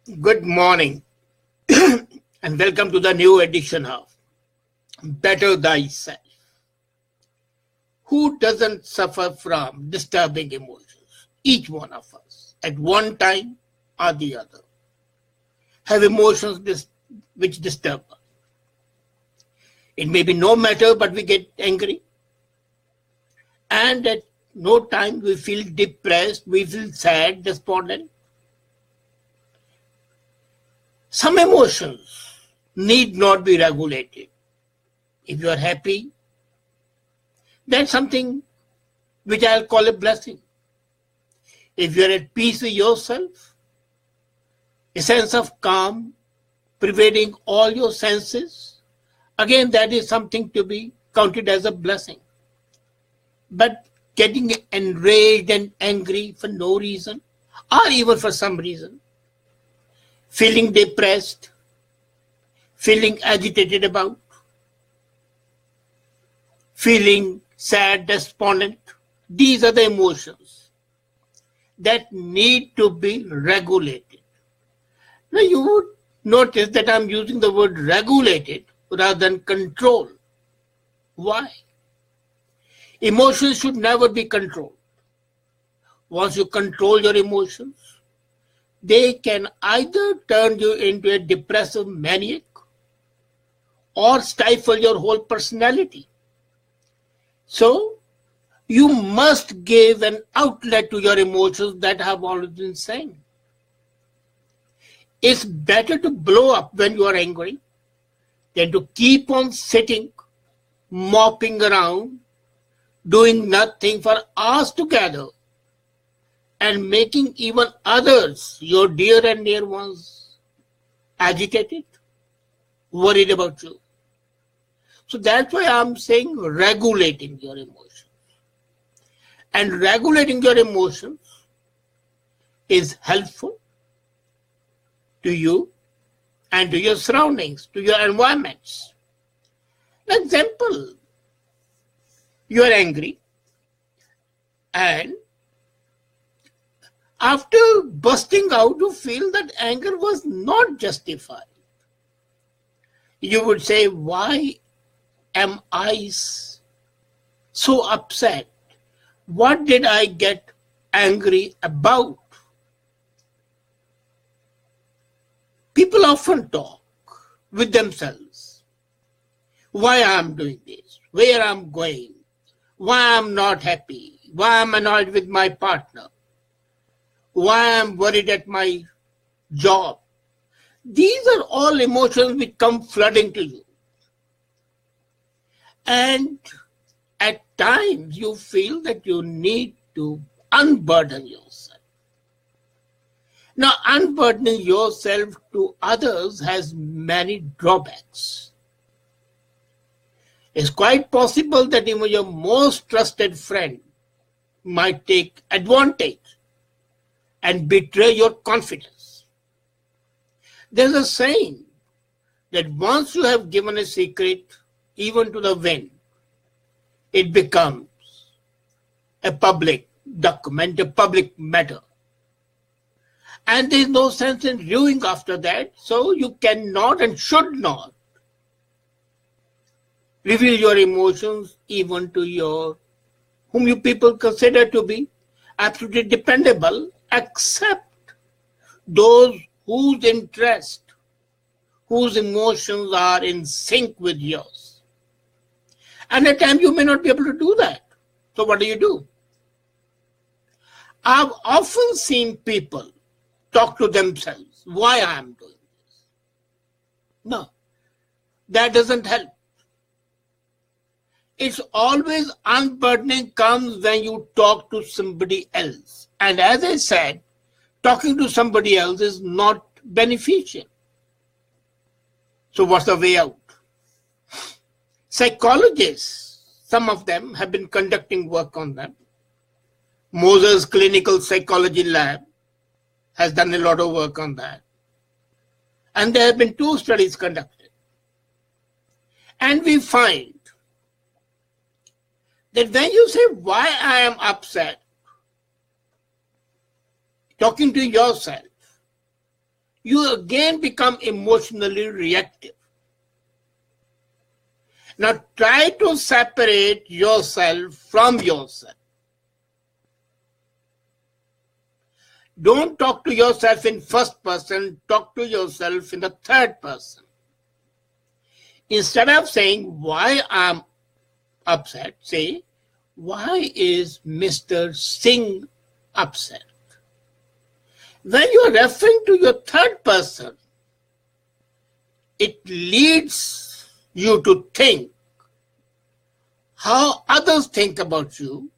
Good morning and welcome to the new edition of Better Thyself. Who doesn't suffer from disturbing emotions? Each one of us, at one time or the other, have emotions which disturb us. It may be no matter, but we get angry. And at no time we feel depressed, we feel sad, despondent. Some emotions need not be regulated. If you are happy, that's something which I'll call a blessing. If you're at peace with yourself, a sense of calm pervading all your senses, again, that is something to be counted as a blessing. But getting enraged and angry for no reason, or even for some reason, feeling depressed, feeling agitated about, feeling sad, despondent. These are the emotions that need to be regulated. Now you would notice that I'm using the word regulated rather than control. Why? Emotions should never be controlled. Once you control your emotions, they can either turn you into a depressive maniac or stifle your whole personality. So, you must give an outlet to your emotions that I have always been saying. It's better to blow up when you are angry than to keep on sitting, moping around, doing nothing for hours together, and making even others, your dear and near ones, agitated, worried about you. So that's why I'm saying regulating your emotions. And regulating your emotions is helpful to you and to your surroundings, to your environments. For example, you are angry and after bursting out, you feel that anger was not justified. You would say, why am I so upset? What did I get angry about? People often talk with themselves. Why I'm doing this? Where I'm going? Why I'm not happy? Why I'm annoyed with my partner? Why I'm worried at my job? These are all emotions which come flooding to you. And at times you feel that you need to unburden yourself. Now, unburdening yourself to others has many drawbacks. It's quite possible that even your most trusted friend might take advantage and betray your confidence. There's a saying that once you have given a secret, even to the wind, it becomes a public document, a public matter. And there's no sense in ruining after that, so you cannot and should not reveal your emotions even to your, whom you people consider to be absolutely dependable, except those whose interest, whose emotions are in sync with yours. And at times you may not be able to do that. So what do? I've often seen people talk to themselves, why I am doing this. No, that doesn't help. It's always unburdening comes when you talk to somebody else. And as I said, talking to somebody else is not beneficial. So what's the way out? Psychologists, some of them have been conducting work on them. Moses Clinical Psychology Lab has done a lot of work on that. And there have been 2 studies conducted. And we find that when you say, why I am upset, talking to yourself, you again become emotionally reactive. Now try to separate yourself from yourself. Don't talk to yourself in first person, talk to yourself in the third person. Instead of saying why I'm upset, say, why is Mr. Singh upset? When you're referring to your third person, it leads you to think how others think about you,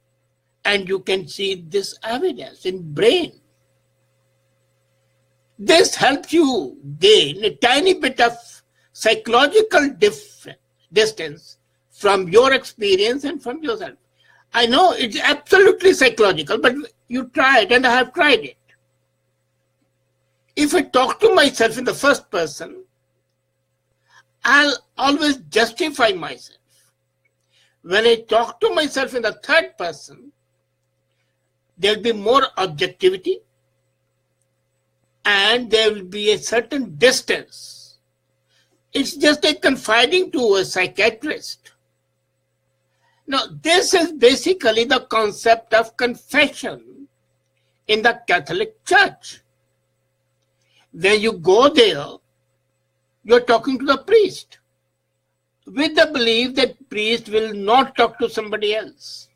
and you can see this evidence in brain. This helps you gain a tiny bit of psychological distance from your experience and from yourself. I know it's absolutely psychological, but you try it, and I have tried it. If I talk to myself in the first person, I'll always justify myself. When I talk to myself in the third person, there'll be more objectivity, and there will be a certain distance. It's just like confiding to a psychiatrist. Now, this is basically the concept of confession in the Catholic Church. When you go there, you're talking to the priest with the belief that priest will not talk to somebody else.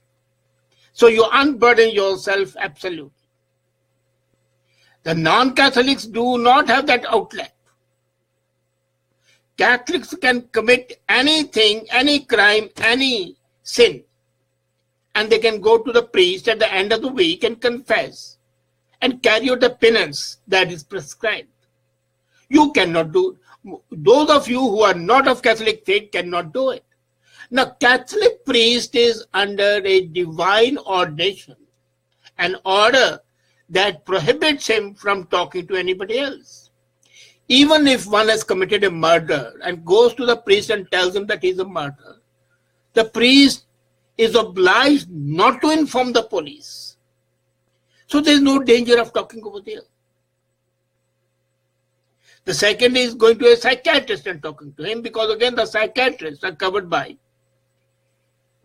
So you unburden yourself absolutely. The non-Catholics do not have that outlet. Catholics can commit anything, any crime, any sin, and they can go to the priest at the end of the week and confess and carry out the penance that is prescribed. You cannot do it. Those of you who are not of Catholic faith cannot do it. Now, Catholic priest is under a divine ordination, an order that prohibits him from talking to anybody else. Even if one has committed a murder and goes to the priest and tells him that he's a murderer, the priest is obliged not to inform the police. So there's no danger of talking over there. The second is going to a psychiatrist and talking to him, because again the psychiatrists are covered by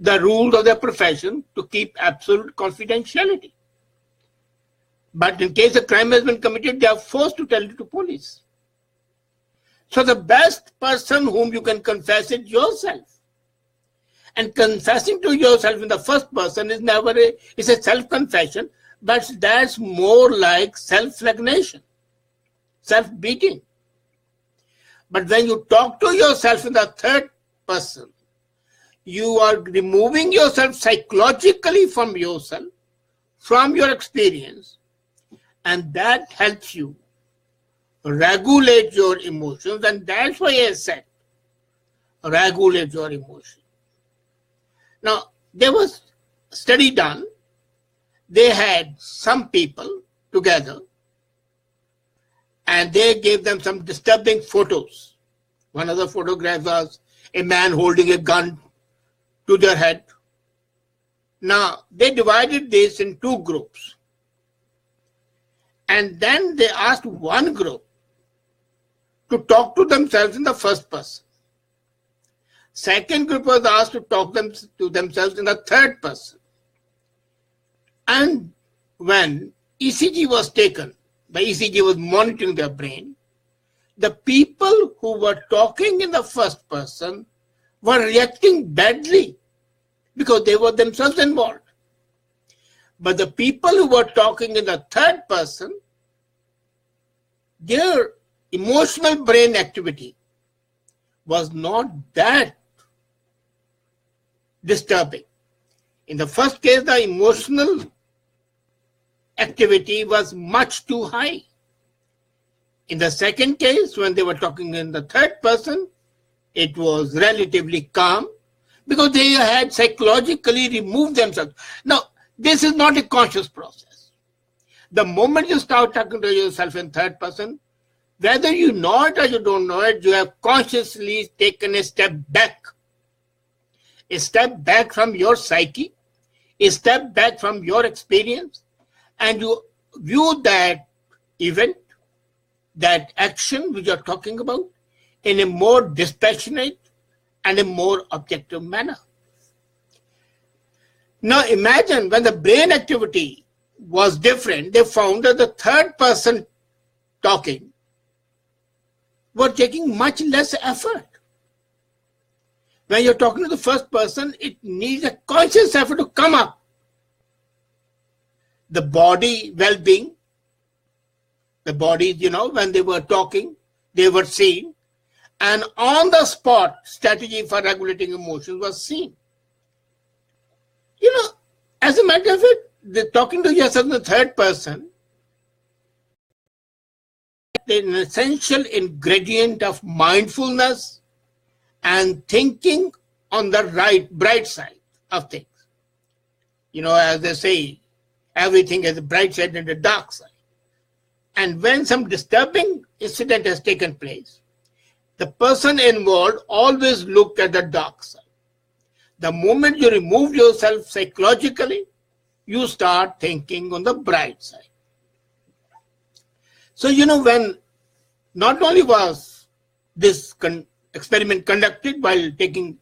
the rules of their profession to keep absolute confidentiality. But in case a crime has been committed, they are forced to tell it to police. So the best person whom you can confess is yourself. And confessing to yourself in the first person is it's a self-confession, but that's more like self-flagellation, self-beating. But when you talk to yourself in the third person, you are removing yourself psychologically from yourself, from your experience, and that helps you regulate your emotions. And that's why I said, regulate your emotions. Now, there was a study done. They had some people together, and they gave them some disturbing photos. One of the photographs was a man holding a gun to their head. Now, they divided this in two groups. And then they asked one group to talk to themselves in the first person. Second group was asked to talk to themselves in the third person. And when ECG was taken, the ECG was monitoring their brain, the people who were talking in the first person were reacting badly because they were themselves involved. But the people who were talking in the third person, their emotional brain activity was not that disturbing. In the first case, the emotional activity was much too high. In the second case, when they were talking in the third person, it was relatively calm because they had psychologically removed themselves. Now, this is not a conscious process. The moment you start talking to yourself in third person, whether you know it or you don't know it, you have consciously taken a step back from your psyche, a step back from your experience, and you view that event, that action which you're talking about in a more dispassionate and a more objective manner. Now imagine when the brain activity was different, they found that the third person talking were taking much less effort. When you're talking to the first person, it needs a conscious effort to come up. The body well-being, the body, when they were talking, they were seen, and on the spot strategy for regulating emotions was seen. As a matter of fact, the talking to yourself in the third person, an essential ingredient of mindfulness and thinking on the bright side of things. As they say, everything has a bright side and a dark side. And when some disturbing incident has taken place, the person involved always looked at the dark side. The moment you remove yourself psychologically, you start thinking on the bright side. So, when not only was this experiment conducted while taking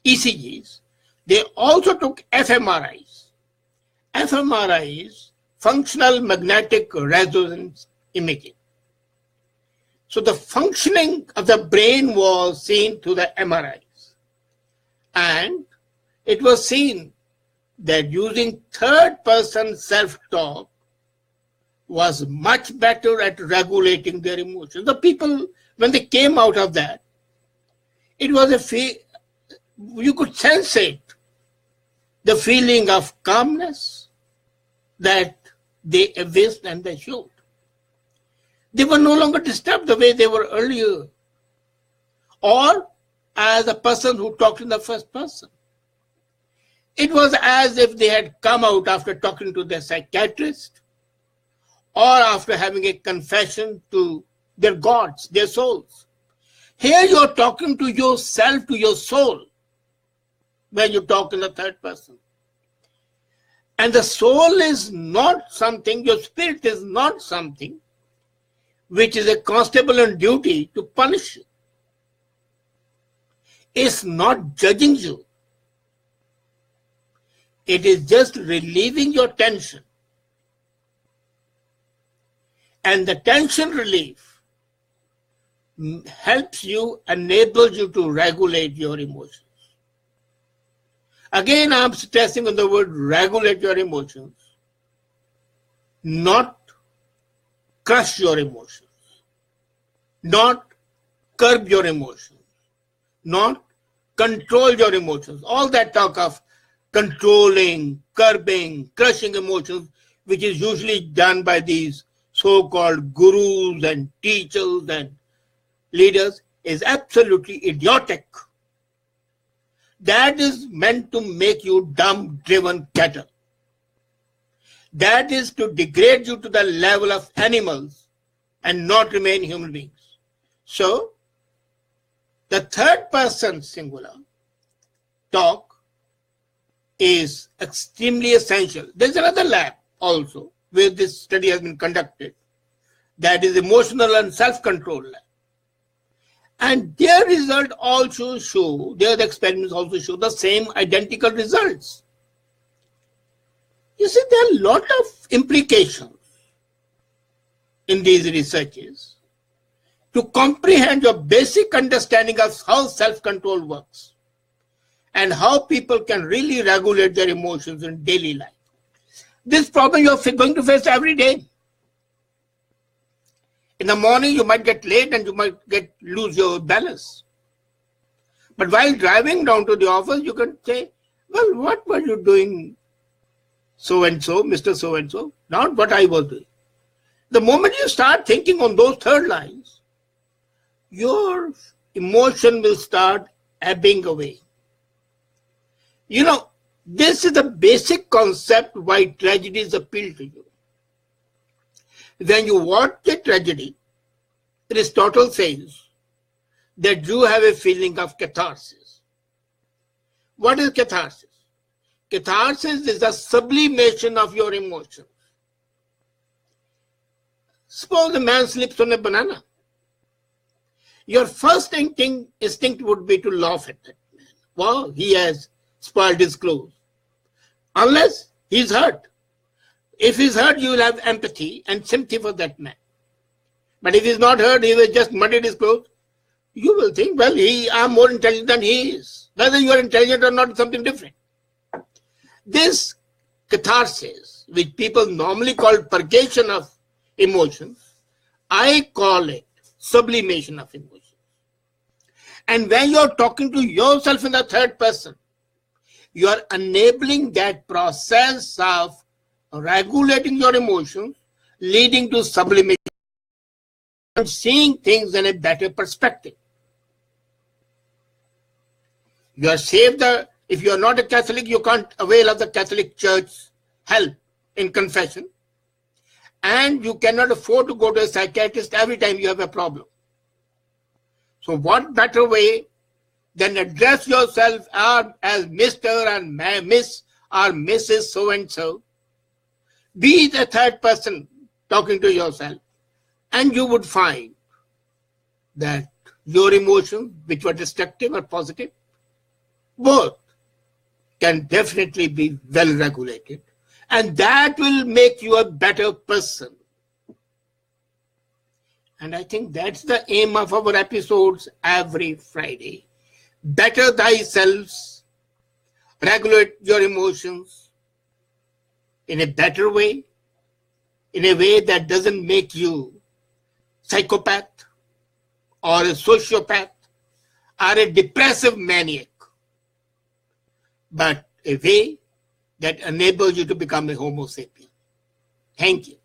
ECGs, they also took fMRIs. fMRIs, functional magnetic resonance imaging. So the functioning of the brain was seen through the MRIs. And it was seen that using third-person self-talk was much better at regulating their emotions. The people, when they came out of that, it was you could sense it, the feeling of calmness that they evinced and they showed. They were no longer disturbed the way they were earlier, or as a person who talked in the first person. It was as if they had come out after talking to their psychiatrist or after having a confession to their gods, their souls. Here you're talking to yourself, to your soul, when you talk in the third person. And the soul is not something, your spirit is not something which is a constable on duty to punish you. It's not judging you. It is just relieving your tension. And the tension relief helps you, enables you to regulate your emotions. Again, I'm stressing on the word regulate your emotions, not crush your emotions, not curb your emotions, not control your emotions. All that talk of controlling, curbing, crushing emotions, which is usually done by these so-called gurus and teachers and leaders, is absolutely idiotic. That is meant to make you dumb-driven cattle. That is to degrade you to the level of animals and not remain human beings. So, the third person singular talk is extremely essential. There's another lab also where this study has been conducted, that is emotional and self-control lab. And their result also show, their experiments also show the same identical results. You see, there are a lot of implications in these researches to comprehend your basic understanding of how self-control works and how people can really regulate their emotions in daily life. This problem you're going to face every day. In the morning, you might get late and you might lose your balance. But while driving down to the office, you can say, well, what were you doing, so-and-so, Mr. So-and-so? Not what I was doing. The moment you start thinking on those third lines, your emotion will start ebbing away. You know, this is the basic concept why tragedies appeal to you. When you watch a tragedy, Aristotle says that you have a feeling of catharsis. What is catharsis? Catharsis is the sublimation of your emotions. Suppose a man slips on a banana. Your first instinct would be to laugh at that man. Wow, he has spoiled his clothes. Unless he's hurt. If he's hurt, you will have empathy and sympathy for that man. But if he's not hurt, he will just muddied his clothes. You will think, well, I'm more intelligent than he is. Whether you are intelligent or not is something different. This catharsis, which people normally call purgation of emotions, I call it sublimation of emotions. And when you're talking to yourself in the third person, you are enabling that process of regulating your emotions, leading to sublimation and seeing things in a better perspective. You are saved. If you are not a Catholic, you can't avail of the Catholic Church help in confession. And you cannot afford to go to a psychiatrist every time you have a problem. So what better way than address yourself as Mr. and Miss or Mrs. so-and-so. Be the third person talking to yourself, and you would find that your emotions, which were destructive or positive, both can definitely be well regulated, and that will make you a better person. And I think that's the aim of our episodes every Friday. Better thyself, regulate your emotions in a better way, in a way that doesn't make you psychopath or a sociopath or a depressive maniac, but a way that enables you to become a Homo sapien. Thank you.